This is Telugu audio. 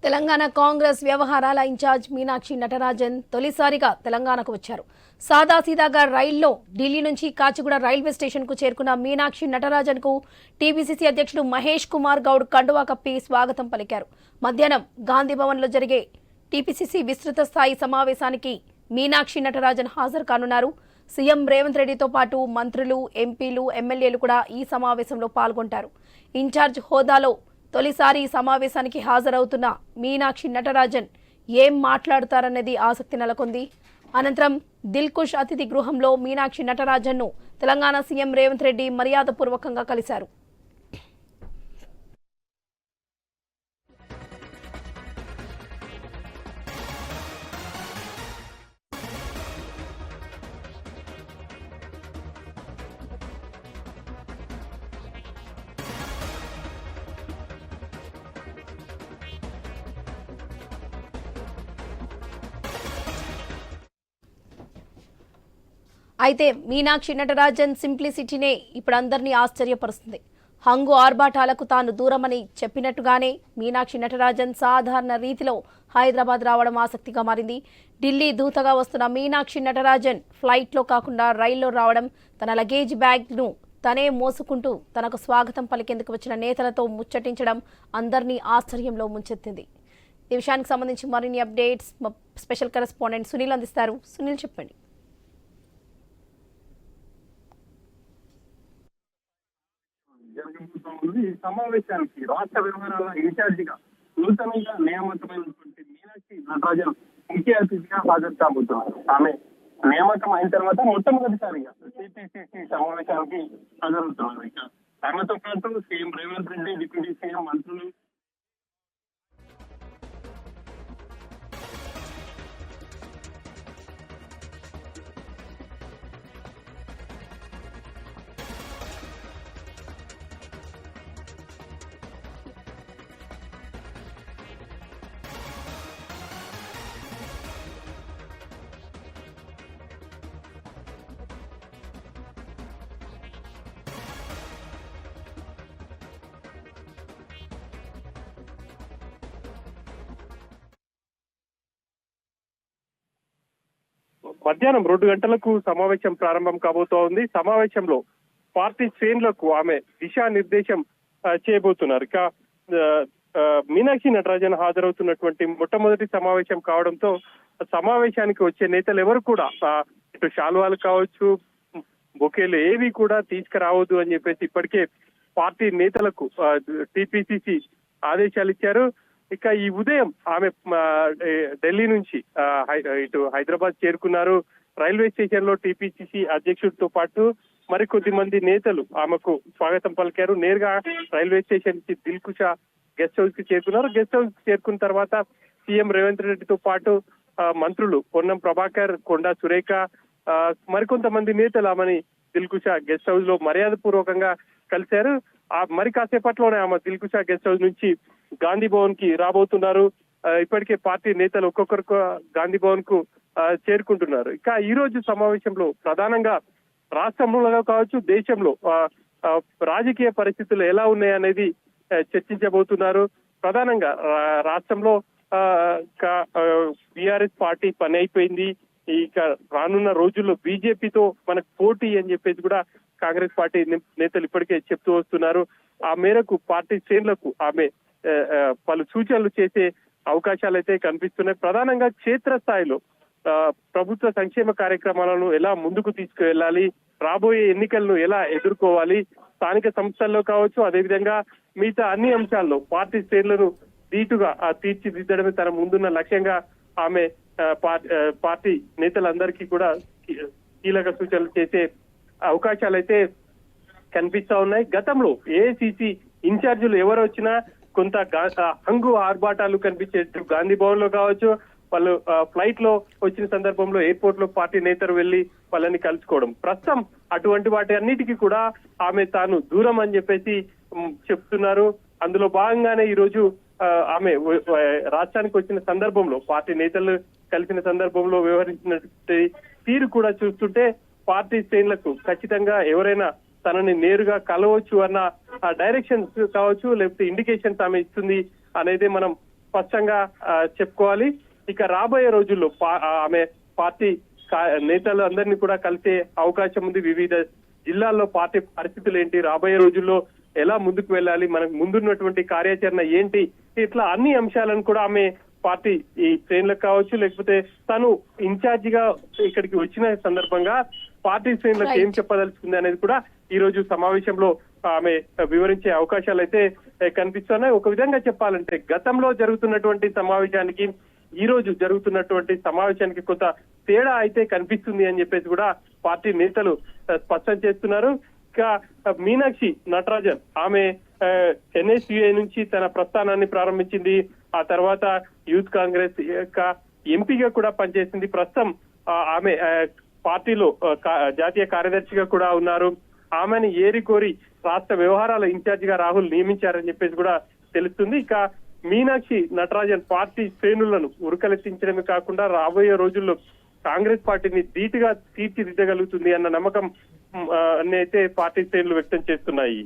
తెలంగాణ కాంగ్రెస్ వ్యవహారాల ఇన్ఛార్జ్ మీనాక్షి నటరాజన్ తొలిసారిగా తెలంగాణకు వచ్చారు. సాదాసీదాగా రైల్లో ఢిల్లీ నుంచి కాచిగూడ రైల్వే స్టేషన్కు చేరుకున్న మీనాక్షి నటరాజన్కు టీపీసీసీ అధ్యక్షుడు మహేష్ కుమార్ గౌడ్ కండువా కప్పి స్వాగతం పలికారు. మధ్యాహ్నం గాంధీభవన్లో జరిగే టీపీసీసీ విస్తృత స్థాయి సమావేశానికి మీనాక్షి నటరాజన్ హాజరు కానున్నారు. సీఎం రేవంత్ రెడ్డితో పాటు మంత్రులు, ఎంపీలు, ఎమ్మెల్యేలు కూడా ఈ సమావేశంలో పాల్గొంటారు. ఇన్ఛార్జ్ హోదాలో తొలిసారి ఈ సమావేశానికి హాజరవుతున్న మీనాక్షి నటరాజన్ ఏం మాట్లాడుతారన్నది ఆసక్తి నెలకొంది. అనంతరం దిల్కుష్ అతిథి గృహంలో మీనాక్షి నటరాజన్ను తెలంగాణ సీఎం రేవంత్ రెడ్డి మర్యాదపూర్వకంగా కలిశారు. అయితే మీనాక్షి నటరాజన్ సింప్లిసిటీనే ఇప్పుడు అందరినీ ఆశ్చర్యపరుస్తుంది. హంగు ఆర్భాటాలకు తాను దూరమని చెప్పినట్టుగానే మీనాక్షి నటరాజన్ సాధారణ రీతిలో హైదరాబాద్ రావడం ఆసక్తిగా మారింది. ఢిల్లీ దూతగా వస్తున్న మీనాక్షి నటరాజన్ ఫ్లైట్లో కాకుండా రైల్లో రావడం, తన లగేజ్ బ్యాగ్ను తనే మోసుకుంటూ తనకు స్వాగతం పలికేందుకు వచ్చిన నేతలతో ముచ్చటించడం అందరినీ ఆశ్చర్యంలో ముంచెత్తింది. ఈ విషయానికి సంబంధించి మరిన్ని అప్డేట్స్ మా స్పెషల్ కరెస్పాండెంట్ సునీల్ అందిస్తారు. సునీల్, చెప్పండి. జరగబోతోంది. ఈ సమావేశానికి రాష్ట్ర వ్యవహారాల ఇన్ఛార్జిగా నూతనంగా నియామకమైనటువంటి మీనాక్షి నటరాజన్ ముఖ్య అతిథిగా హాజరు కాబోతున్నారు. ఆమె నియామకం అయిన తర్వాత మొట్టమొదటిసారిగా టీపీసీసీ సమావేశానికి హాజరవుతున్నారు. ఇక ఆమెతో పాటు CM Revanth Reddy, deputy CM, మంత్రులు, మధ్యాహ్నం 2 గంటలకు సమావేశం ప్రారంభం కాబోతోంది. సమావేశంలో పార్టీ శ్రేణులకు ఆమె దిశానిర్దేశం చేయబోతున్నారు. ఇక మీనాక్షి నటరాజన్ హాజరవుతున్నటువంటి మొట్టమొదటి సమావేశం కావడంతో సమావేశానికి వచ్చే నేతలు ఎవరు కూడా ఇటు శాలువాలు కావచ్చు, బొకేలు ఏవి కూడా తీసుకురావద్దు అని చెప్పేసి ఇప్పటికే పార్టీ నేతలకు టీపీసీసీ ఆదేశాలు ఇచ్చారు. ఇక ఈ ఉదయం ఆమె ఢిల్లీ నుంచి ఇటు హైదరాబాద్ చేరుకున్నారు. రైల్వే స్టేషన్ లో టీపీసీసీ అధ్యక్షుడితో పాటు మరికొద్ది మంది నేతలు ఆమెకు స్వాగతం పలికారు. నేరుగా రైల్వే స్టేషన్ కి దిల్కుష గెస్ట్ హౌస్ కి చేరుకున్నారు. గెస్ట్ హౌస్ కి చేరుకున్న తర్వాత సీఎం రేవంత్ రెడ్డితో పాటు మంత్రులు పొన్నం ప్రభాకర్, కొండా సురేఖ, మరికొంతమంది నేతలు ఆమెని దిల్కుష గెస్ట్ హౌస్ లో మర్యాద పూర్వకంగా కలిశారు. మరి కాసేపట్లోనే ఆమె దిల్కుష గెస్ట్ హౌస్ నుంచి గాంధీ భవన్ కి రాబోతున్నారు. ఇప్పటికే పార్టీ నేతలు ఒక్కొక్కరు గాంధీ భవన్ కు చేరుకుంటున్నారు. ఇక ఈ రోజు సమావేశంలో ప్రధానంగా రాష్ట్రంలో కావచ్చు, దేశంలో రాజకీయ పరిస్థితులు ఎలా ఉన్నాయనేది చర్చించబోతున్నారు. ప్రధానంగా రాష్ట్రంలో బీఆర్ఎస్ పార్టీ పని అయిపోయింది. ఇక రానున్న రోజుల్లో బీజేపీతో మనకు పోటీ అని చెప్పేసి కూడా కాంగ్రెస్ పార్టీ నేతలు ఇప్పటికే చెప్తూ వస్తున్నారు. ఆ మేరకు పార్టీ శ్రేణులకు ఆమె పలు సూచనలు చేసే అవకాశాలు అయితే కనిపిస్తున్నాయి. ప్రధానంగా క్షేత్రస్థాయిలో ప్రభుత్వ సంక్షేమ కార్యక్రమాలను ఎలా ముందుకు తీసుకువెళ్ళాలి, రాబోయే ఎన్నికలను ఎలా ఎదుర్కోవాలి, స్థానిక సంస్థల్లో కావచ్చు, అదేవిధంగా మిగతా అన్ని అంశాల్లో పార్టీ శ్రేణులను ధీటుగా తీర్చిదిద్దడమే తన ముందున్న లక్ష్యంగా ఆమె పార్టీ నేతలందరికీ కూడా కీలక సూచనలు చేసే అవకాశాలు అయితే కనిపిస్తా ఉన్నాయి. గతంలో ఏఐసీసీ ఇన్ఛార్జీలు ఎవరు వచ్చినా కొంత హంగు ఆర్భాటాలు కనిపించే గాంధీ భవన్ లో కావచ్చు, వాళ్ళు ఫ్లైట్ లో వచ్చిన సందర్భంలో ఎయిర్పోర్ట్ లో పార్టీ నేతలు వెళ్లి వాళ్ళని కలుసుకోవడం. ప్రస్తుతం అటువంటి వాటి అన్నిటికీ కూడా ఆమె తాను దూరం అని చెప్పేసి చెప్తున్నారు. అందులో భాగంగానే ఈ రోజు ఆమె రాష్ట్రానికి వచ్చిన సందర్భంలో పార్టీ నేతలు కలిసిన సందర్భంలో వ్యవహరించిన తీరు కూడా చూస్తుంటే పార్టీ శ్రేణులకు ఖచ్చితంగా ఎవరైనా తనని నేరుగా కలవచ్చు అన్న డైరెక్షన్స్ కావచ్చు, లేకపోతే ఇండికేషన్స్ ఆమె ఇస్తుంది అనేది మనం స్పష్టంగా చెప్పుకోవాలి. ఇక రాబోయే రోజుల్లో ఆమె పార్టీ నేతలు అందరినీ కూడా కలిసే అవకాశం ఉంది. వివిధ జిల్లాల్లో పార్టీ పరిస్థితులు ఏంటి, రాబోయే రోజుల్లో ఎలా ముందుకు వెళ్ళాలి, మనకు ముందున్నటువంటి కార్యాచరణ ఏంటి, ఇట్లా అన్ని అంశాలను కూడా ఆమె పార్టీ ఈ శ్రేణులకు కావచ్చు, లేకపోతే తను ఇన్ఛార్జిగా ఇక్కడికి వచ్చిన సందర్భంగా పార్టీ శ్రేణులకు ఏం చెప్పదలుచుకుంది అనేది కూడా ఈ రోజు సమావేశంలో ఆమె వివరించే అవకాశాలు అయితే కనిపిస్తున్నాయి. ఒక విధంగా చెప్పాలంటే గతంలో జరుగుతున్నటువంటి సమావేశానికి ఈ రోజు జరుగుతున్నటువంటి సమావేశానికి కొంత తేడా అయితే కనిపిస్తుంది అని చెప్పేసి కూడా పార్టీ నేతలు స్పష్టం చేస్తున్నారు. ఇంకా మీనాక్షి నటరాజన్ ఆమె NSUA నుంచి తన ప్రస్థానాన్ని ప్రారంభించింది. ఆ తర్వాత యూత్ కాంగ్రెస్ యొక్క ఎంపీగా కూడా పనిచేసింది. ప్రస్తుతం ఆమె పార్టీలో జాతీయ కార్యదర్శిగా కూడా ఉన్నారు. ఆమెను ఏరి కోరి రాష్ట్ర వ్యవహారాల ఇన్ఛార్జిగా రాహుల్ నియమించారని చెప్పేసి కూడా తెలుస్తుంది. ఇక మీనాక్షి నటరాజన్ పార్టీ శ్రేణులను ఉరకలెత్తించడమే కాకుండా రాబోయే రోజుల్లో కాంగ్రెస్ పార్టీని ధీటుగా తీర్చిదిద్దగలుగుతుంది అన్న నమ్మకం అయితే పార్టీ శ్రేణులు వ్యక్తం చేస్తున్నాయి.